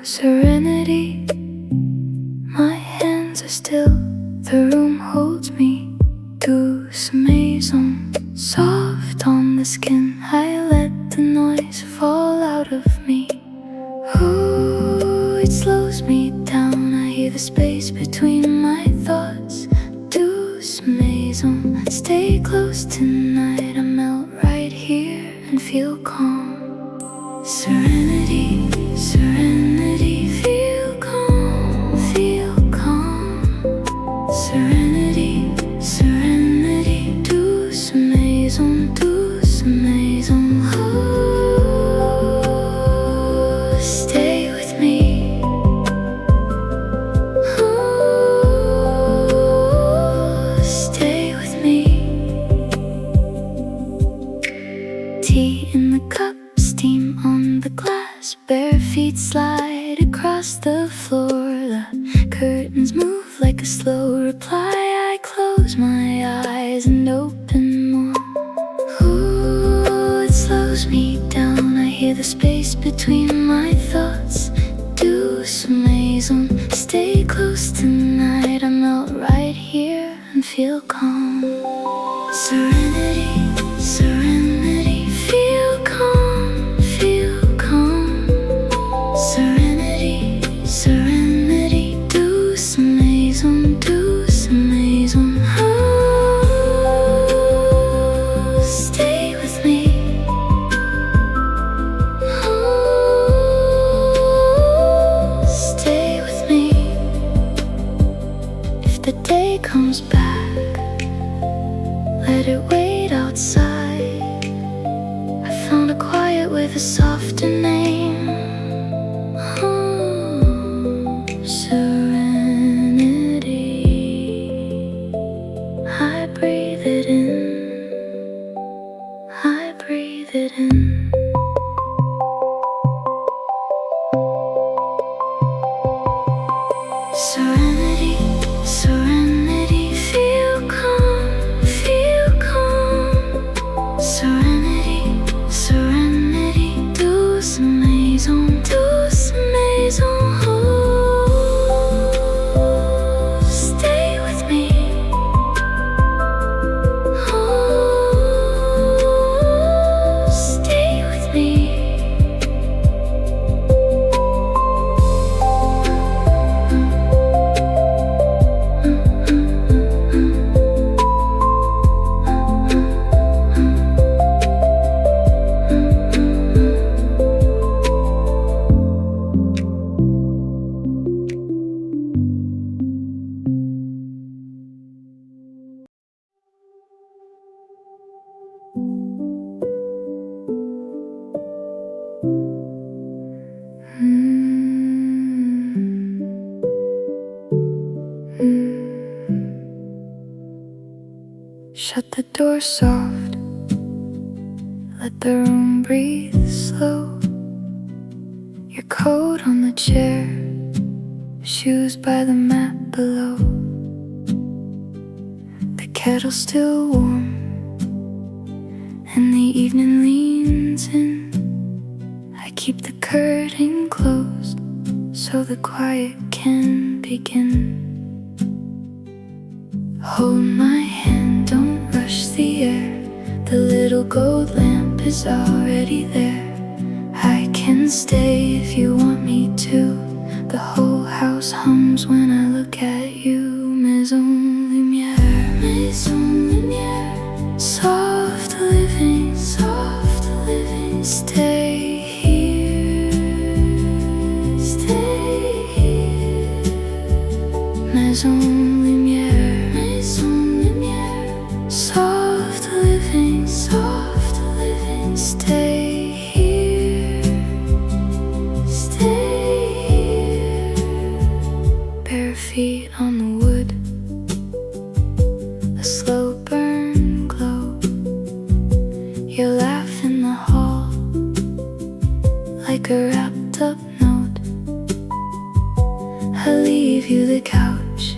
serenity. My hands are still, the room holds me. Douce maison, soft on the skin. I let the noise fall out of me. Ooh, it slows me down. I hear the space between my thoughts. Douce maison, stay close tonight. I melt right here and feel calm. Serenity, serenity, feel calm, feel calm. Serenity, serenity, douce maison, douce maison. Oh, stay with me. Oh, stay with me. Tea in the cup, steam on the glass, bare feet slide across the floor. The curtains move like a slow reply. I close my eyes and open more. Ooh, it slows me down. I hear the space between my thoughts. Douce maison, stay close tonight. I melt right here and feel calm. Serenity, serenity, feel calm, feel calm. Serenity, serenity, douce maison, douce maison. Oh, stay with me. Oh, stay with me. If the day comes back, let it wait outside. I found a quiet with a softer name. Oh, serenity. I breathe it in. I breathe it in. Serenity, serenity, feel calm, feel calm. Serenity, serenity, douce maison, douce maison. Oh, stay with me. Oh, stay with me. Shut the door soft, let the room breathe slow. Your coat on the chair, shoes by the mat below. The kettle's still warm, and the evening leans in. I keep the curtain closed, so the quiet can begin. Hold my hand, don't rush the air. The little gold lamp is already there. I can stay if you want me to. The whole house hums when I look at you. Maison lumière, maison lumière. Soft living, soft living. Stay here, stay here. Maison lumière, maison lumière. Soft living, soft living. Stay here, stay here. Bare feet on the wood, a slow burn glow. You laugh in the hall like a wrapped up note. I leave you the couch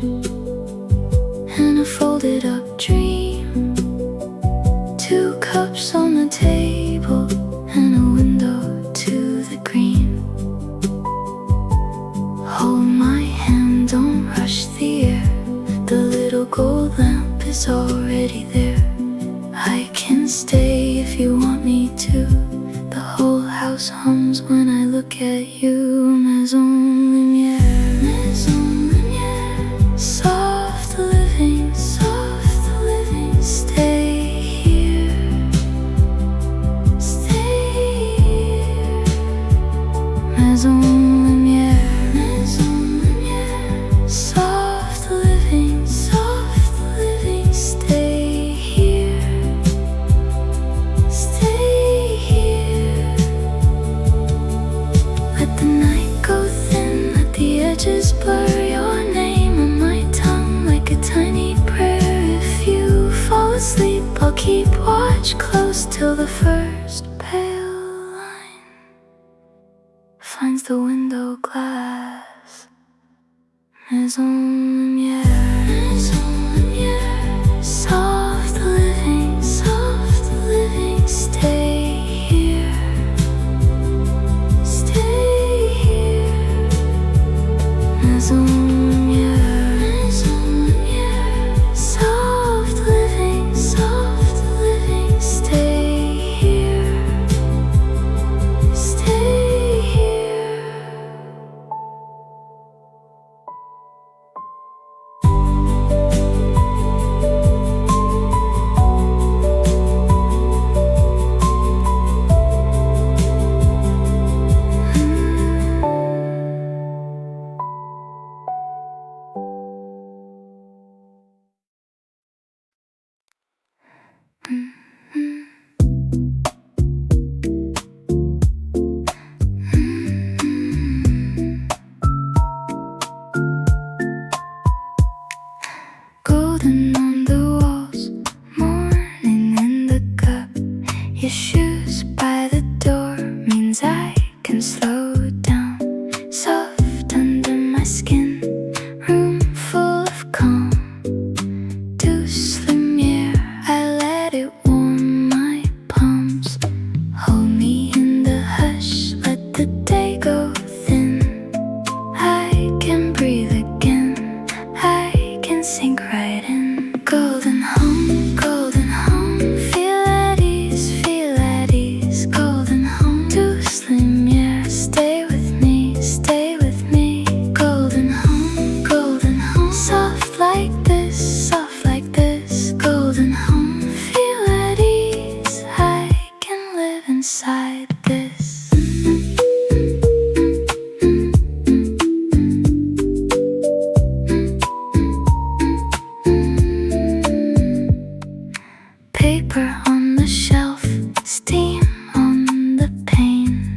and a folded up dream. 2 cups on the table and a window to the green. comes when I look at you. Maison lumière, soft living, stay here, Maison lumière, soft living, stay here, Let the night go thin, let the edges blur. Your name on my tongue like a tiny prayer. If you fall asleep, I'll keep watch close till the first pale line finds the window glass. Maison lumière, soft living, stay here, Maison lumière, soft living, stay here, Golden on the walls, morning in the cup. Your shoes by the door means I can slow down. Soft under my skin, room full of calm. Douce lumière, I let it warm my palms. Hold me in the hush, let the day go thin. I can breathe again, I can sink right in. Golden home, feel at ease, golden home. Douce lumière, stay with me, golden home, soft like this, golden home. Feel at ease, I can live inside this. Paper on the shelf, steam on the pane.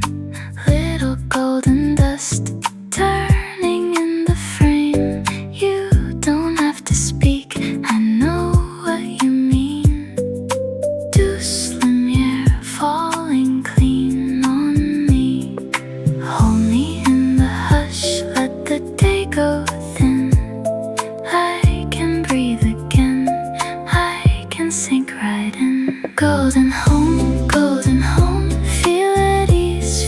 Little golden dust turning in the frame. You don't have to speak, I know what you mean. Douce lumière falling clean on me. Hold me in the hush, let the day go thin. I can breathe again, I can sink right in. Golden home, feel at ease,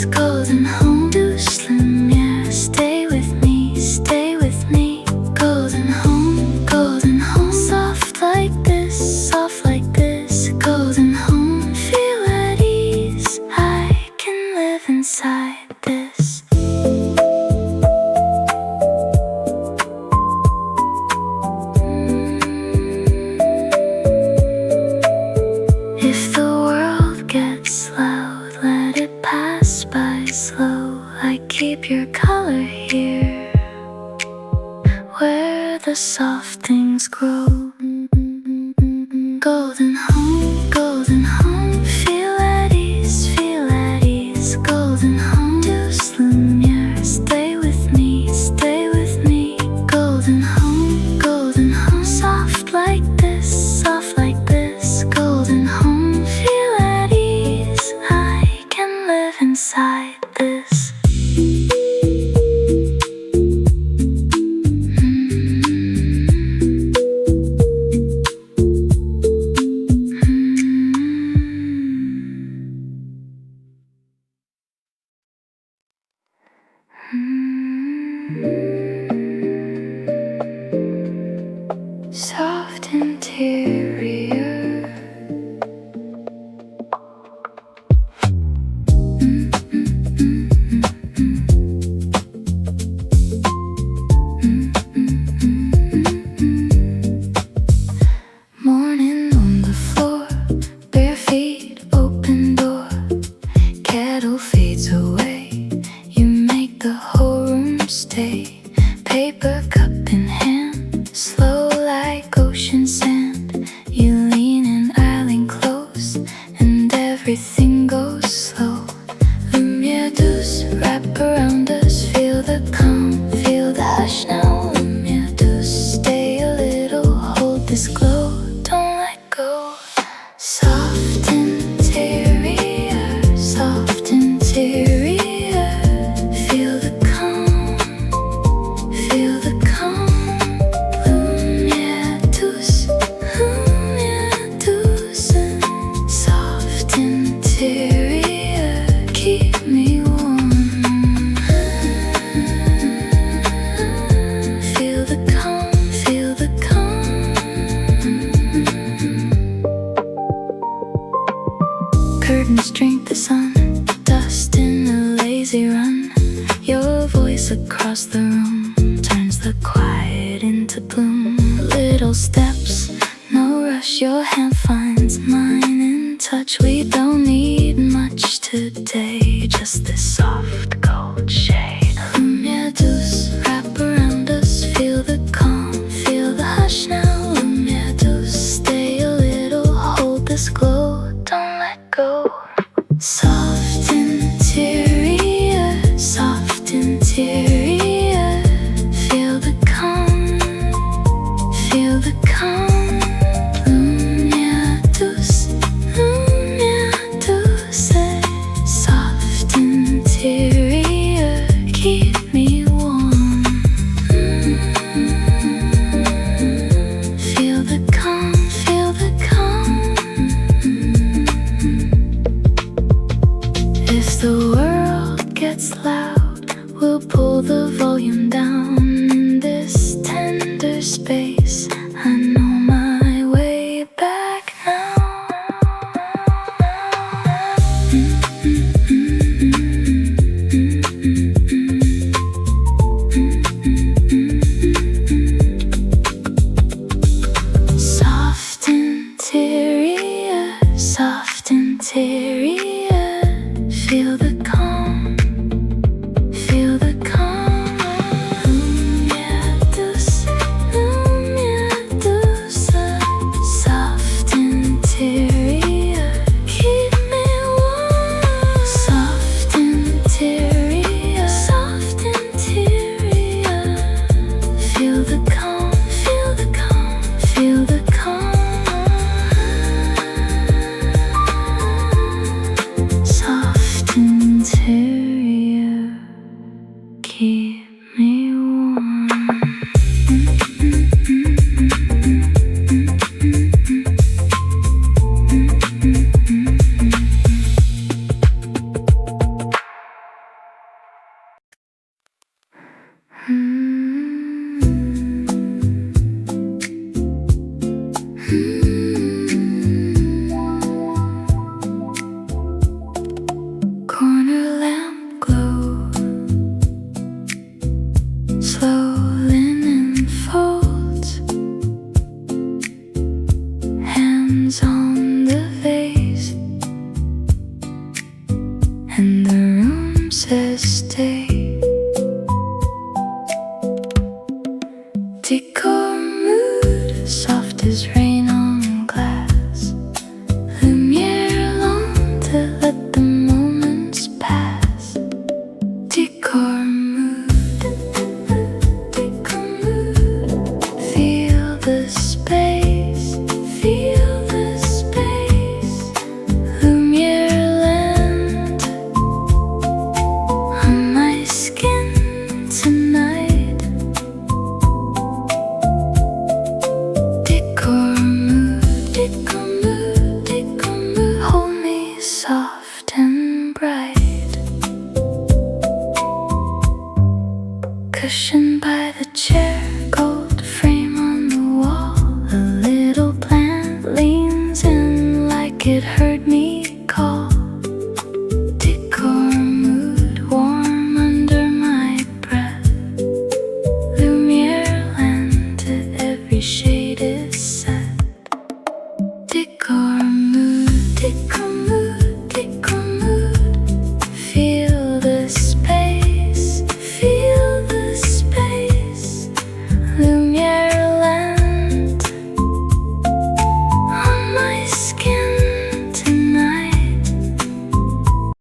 golden home. Douce lumière, stay with me, golden home, soft like this, golden home. Feel at ease, I can live inside this. If the world gets loud, let it pass by slow. I keep your color here, where the soft things grow. Golden home, feel at ease, golden home. Douce lumière, stay with me, golden home, soft like this, golden home. Feel at ease, I can live inside this. Soft interior, fades away. You make the whole room stay. Paper cup in hand, slow like ocean sand. You lean and I lean close, and everything goes slow. Lumiere douce wrap around us, feel the calm, feel the hush now. Lumiere douce, stay a little, hold this glow, don't let go. Soft interior, soft interior. Feel the calm, feel the calm. Lumiere douce, lumiere douce. Soft interior, keep me warm. Feel the calm, feel the calm. Curtains drink the sun, dust in a lazy run. Your voice across the room turns the quiet into bloom. Little steps, no rush, your hand finds mine in touch. We don't need much today, just this soft gold shade. Lumiere douce wrap around us, feel the calm, feel the hush now. Lumiere douce, stay a little, hold this glow, don't let go. Soft interior, soft interior. Feel the calm, feel the calm. Lumiere douce, lumiere douce. Soft interior, keep me warm. Feel the calm, feel the calm. If the world gets loud, we'll pull the volume down. In this tender space, I know my way back now. Soft interior, soft interior. Feel the calm, feel the calm. Lumiere douce, lumiere douce. Soft interior, keep me warm. Soft interior, soft interior. Feel the calm, feel the calm, feel the calm. Soft interior, keep me warm. Corner lamp glow, slow linen folds, hands on the vase, and the room says stay. Decor mood, soft as rain on glass. Lumiere long to let the moments pass. Decor mood, decor mood. Feel the space, feel the space. Lumiere land on my skin tonight. Decor mood, decor mood, decor mood. Hold me soft and bright. Cushion by the chair,